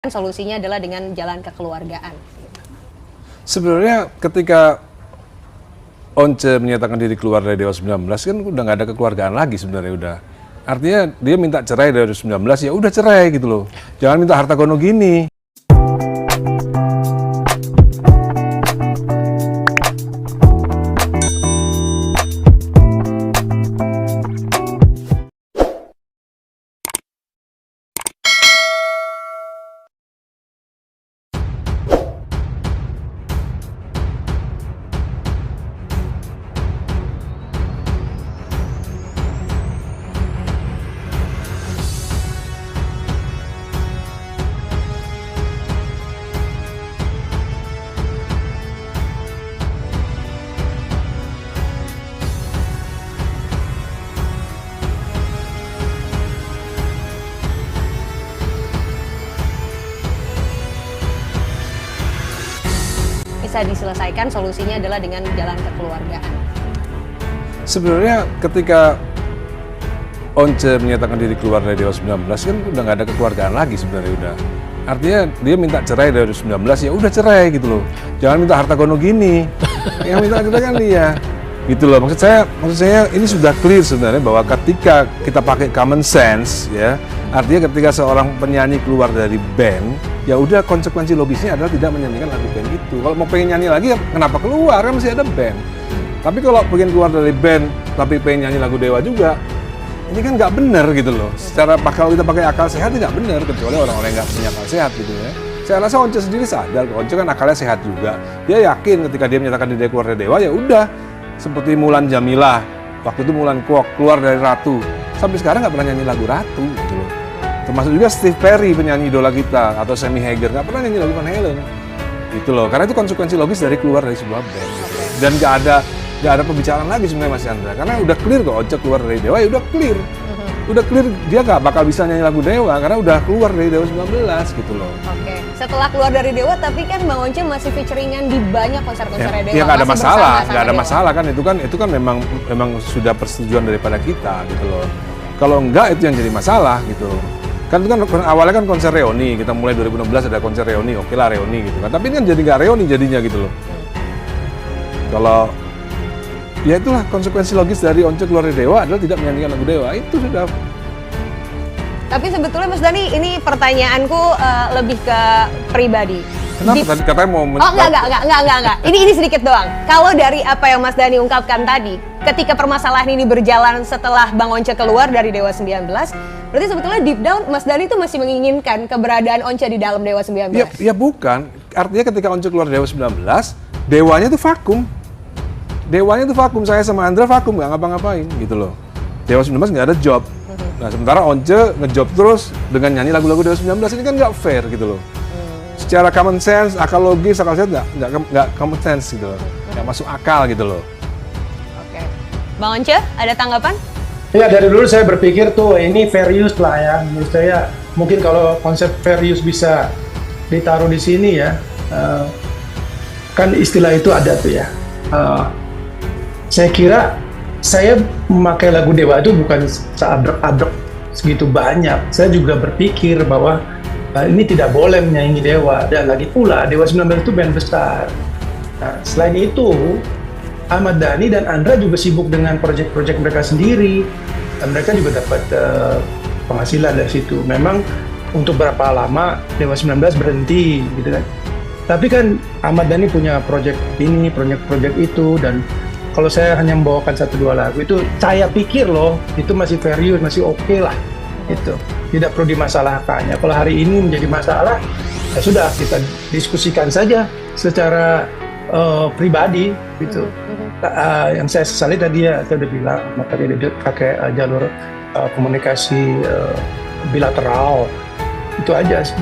Solusinya adalah dengan jalan kekeluargaan. Sebenarnya ketika Once menyatakan diri keluar dari Dewa 19 kan udah nggak ada kekeluargaan lagi sebenarnya udah. Artinya dia minta cerai dari 19 ya udah cerai gitu loh. Jangan minta harta gono gini. Bisa diselesaikan, solusinya adalah dengan jalan kekeluargaan. Sebenarnya ketika Once menyatakan diri keluar dari Dewa 19 kan udah nggak ada kekeluargaan lagi sebenarnya udah. Artinya dia minta cerai dari 19 ya udah cerai gitu loh. Jangan minta harta gono gini. Yang minta kita kan dia. Gitu loh. Maksud saya ini sudah clear sebenarnya bahwa ketika kita pakai common sense ya, artinya ketika seorang penyanyi keluar dari band, ya udah konsekuensi logisnya adalah tidak menyanyikan lagu band itu. Kalau mau pengen nyanyi lagi ya kenapa keluar, kan masih ada band. Tapi kalau pengen keluar dari band tapi pengen nyanyi lagu Dewa juga, ini kan nggak benar gitu loh. Secara kalau kita pakai akal sehat nggak benar, kecuali orang-orang yang nggak punya akal sehat gitu ya. Saya rasa Once sendiri sadar, Once kan akalnya sehat juga. Dia yakin ketika dia menyatakan diri keluar dari Dewa ya udah. Seperti Mulan Jameela, waktu itu Mulan Kwok keluar dari Ratu, sampai sekarang nggak pernah nyanyi lagu Ratu gitu loh. Termasuk juga Steve Perry, penyanyi idola kita, atau Sammy Hagar, nggak pernah nyanyi lagu Van Halen gitu loh. Karena itu konsekuensi logis dari keluar dari sebuah band gitu. Dan nggak ada pembicaraan lagi sebenarnya Mas Chandra, karena udah clear kok Once keluar dari Dewa ya udah clear. Udah clear dia nggak bakal bisa nyanyi lagu Dewa karena udah keluar dari Dewa 19 gitu loh. Oke, setelah keluar dari Dewa tapi kan Bang Once masih featuringan di banyak konser-konser Dewa. Ya nggak ada masalah, nggak ada masalah kan itu kan memang sudah persetujuan daripada kita gitu loh. Kalau enggak itu yang jadi masalah gitu. Kan itu kan awalnya kan konser reuni, kita mulai 2016 ada konser reuni, oke lah reuni gitu kan. Tapi ini kan jadi nggak reuni jadinya gitu loh. Kalau ya itulah konsekuensi logis dari Once keluar dari Dewa adalah tidak menyanyikan lagu Dewa, itu sudah. Tapi sebetulnya Mas Dhani, ini pertanyaanku lebih ke pribadi. Kenapa tadi katanya mau Oh enggak. Ini sedikit doang. Kalau dari apa yang Mas Dhani ungkapkan tadi, ketika permasalahan ini berjalan setelah Bang Once keluar dari Dewa 19, berarti sebetulnya deep down Mas Dhani itu masih menginginkan keberadaan Once di dalam Dewa 19? Ya bukan. Artinya ketika Once keluar Dewa 19, Dewanya tuh vakum. Dewanya tuh vakum, saya sama Andra vakum, nggak ngapa-ngapain gitu loh. Dewa 19 nggak ada job. Nah sementara Once ngejob terus dengan nyanyi lagu-lagu Dewa 19, ini kan nggak fair gitu loh. Secara common sense, akal logis, akal sehat nggak common sense gitu loh. Nggak masuk akal gitu loh. Oke. Bang Once, ada tanggapan? Ya dari dulu saya berpikir tuh ini fair use lah ya. Menurut saya mungkin kalau konsep fair use bisa ditaruh di sini ya. Kan istilah itu ada tuh ya. Saya kira saya memakai lagu Dewa itu bukan seabrek-abrek segitu banyak. Saya juga berpikir bahwa ini tidak boleh menyaingi Dewa. Dan lagi pula Dewa 19 itu band besar. Nah, selain itu Ahmad Dhani dan Andra juga sibuk dengan proyek-proyek mereka sendiri. Dan mereka juga dapat penghasilan dari situ. Memang untuk berapa lama Dewa 19 berhenti gitu kan. Tapi kan Ahmad Dhani punya proyek ini, proyek itu, dan kalau saya hanya membawakan 1-2 lagu itu saya pikir loh itu masih fair use, masih oke lah itu, tidak perlu dimasalahkannya. Kalau hari ini menjadi masalah ya sudah kita diskusikan saja secara pribadi gitu. Yang saya sesali tadi ya saya udah bilang tadi dia pakai jalur komunikasi bilateral itu aja sih.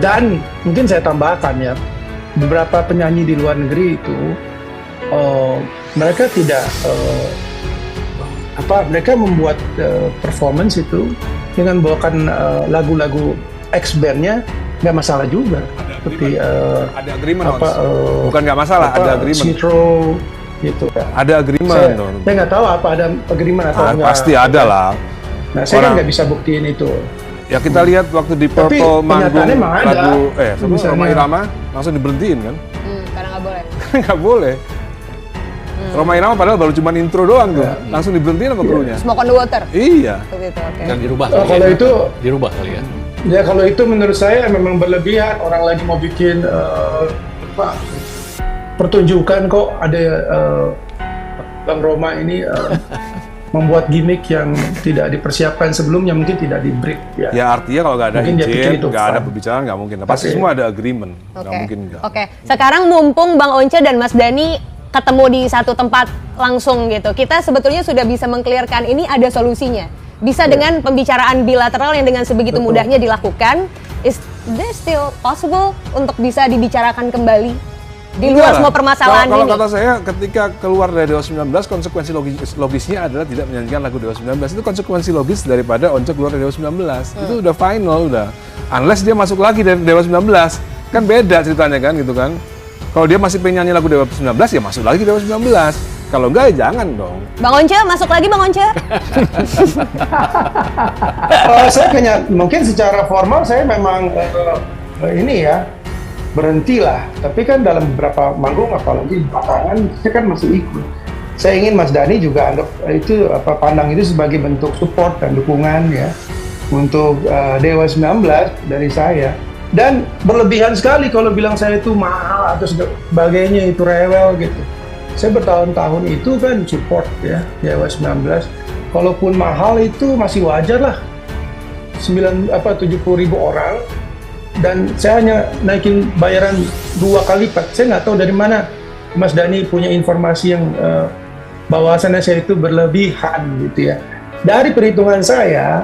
Dan mungkin saya tambahkan ya, beberapa penyanyi di luar negeri itu mereka tidak mereka membuat performance itu dengan bawakan lagu-lagu ex-bandnya nggak masalah juga. Seperti ada agreement bukan nggak masalah, ada agreement. Citro gitu kan. Ada agreement. Saya nggak tahu apa ada agreement atau enggak. Pasti ada lah. Nah saya kan nggak bisa buktiin itu. Ya kita lihat waktu di Tapi Purple manggung kenyataannya emang ada. lagu Misalnya- Roma Irama langsung diberhentiin kan? Karena nggak boleh. Nggak boleh. Roma Irama padahal baru cuma intro doang tuh, langsung diberhentiin sama krunya. Smoke on the water. Iya. Seperti itu, oke. Dan dirubah Oh, kali kalau ya. itu Dirubah kali ya. Ya kalau itu menurut saya memang berlebihan. Orang lagi mau bikin pertunjukan kok ada Bang Roma ini membuat gimmick yang tidak dipersiapkan sebelumnya, mungkin tidak di brief ya. Ya artinya kalau nggak ada Mungkin dia pikir izin, itu nggak ada fun. pembicaraan, nggak mungkin. Pasti Tapi- semua ada agreement, nggak Oke. mungkin nggak. Oke. Sekarang mumpung Bang Once dan Mas Dani ketemu di satu tempat langsung gitu, kita sebetulnya sudah bisa mengklirkan ini ada solusinya. Bisa dengan pembicaraan bilateral yang dengan sebegitu Betul. mudahnya dilakukan. Is this still possible untuk bisa dibicarakan kembali di luar Enggak semua lah. permasalahan Kalau ini? kata saya, ketika keluar dari Dewa 19, konsekuensi logisnya adalah tidak menyanyikan lagu Dewa 19. Itu konsekuensi logis daripada Once keluar dari Dewa 19. Itu udah final, udah. Unless dia masuk lagi dari Dewa 19. Kan beda ceritanya kan, gitu kan. Kalau dia masih pengen nyanyi lagu Dewa 19, ya masuk lagi Dewa 19. Kalau enggak, ya jangan dong. Bang Once, masuk lagi Bang Once. Saya kayaknya mungkin secara formal saya memang ini ya berhentilah. Tapi kan dalam beberapa manggung apalagi belakangan saya kan masih ikut. Saya ingin Mas Dani juga anggap itu pandang itu sebagai bentuk support dan dukungan ya untuk Dewa 19 dari saya. Dan berlebihan sekali kalau bilang saya itu mahal atau sebagainya, itu rewel gitu. Saya bertahun-tahun itu kan support ya Dewa 19. Kalaupun mahal itu masih wajar lah. 70.000 orang dan saya hanya naikin bayaran 2 kali lipat. Saya nggak tahu dari mana Mas Dani punya informasi yang bahwasannya saya itu berlebihan gitu ya. Dari perhitungan saya,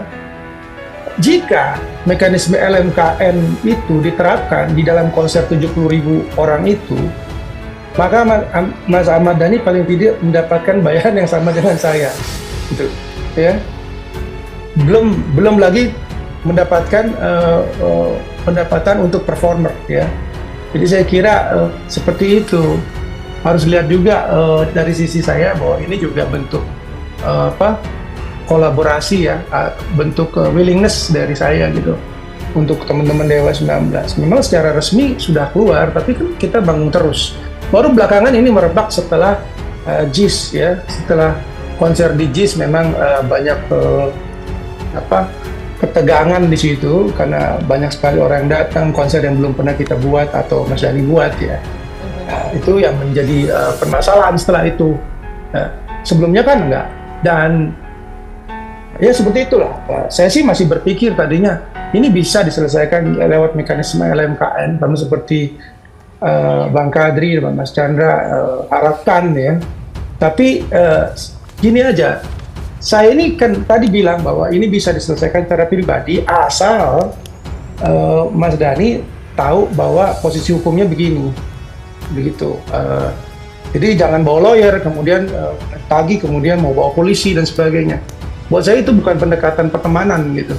jika mekanisme LMKN itu diterapkan di dalam konser 70.000 orang itu, maka Mas Ahmad Dhani paling tidak mendapatkan bayaran yang sama dengan saya, gitu, ya. Belum lagi mendapatkan pendapatan untuk performer, ya. Jadi saya kira seperti itu. Harus lihat juga dari sisi saya bahwa ini juga bentuk kolaborasi ya, bentuk willingness dari saya gitu untuk teman-teman Dewa 19. Memang secara resmi sudah keluar, tapi kan kita bangun terus. Baru belakangan ini merebak setelah JIS ya, setelah konser di JIS memang banyak ketegangan di situ karena banyak sekali orang yang datang, konser yang belum pernah kita buat atau Mas Dhani buat ya. Nah, itu yang menjadi permasalahan setelah itu. Nah, sebelumnya kan enggak. Dan ya seperti itulah. Saya sih masih berpikir tadinya ini bisa diselesaikan lewat mekanisme LMKN, karena seperti Bang Kadri dan Mas Chandra harapkan ya. Tapi gini aja, saya ini kan tadi bilang bahwa ini bisa diselesaikan secara pribadi asal Mas Dhani tahu bahwa posisi hukumnya begini, begitu. Jadi jangan bawa lawyer, kemudian tagih, kemudian mau bawa polisi dan sebagainya. Buat saya itu bukan pendekatan pertemanan gitu.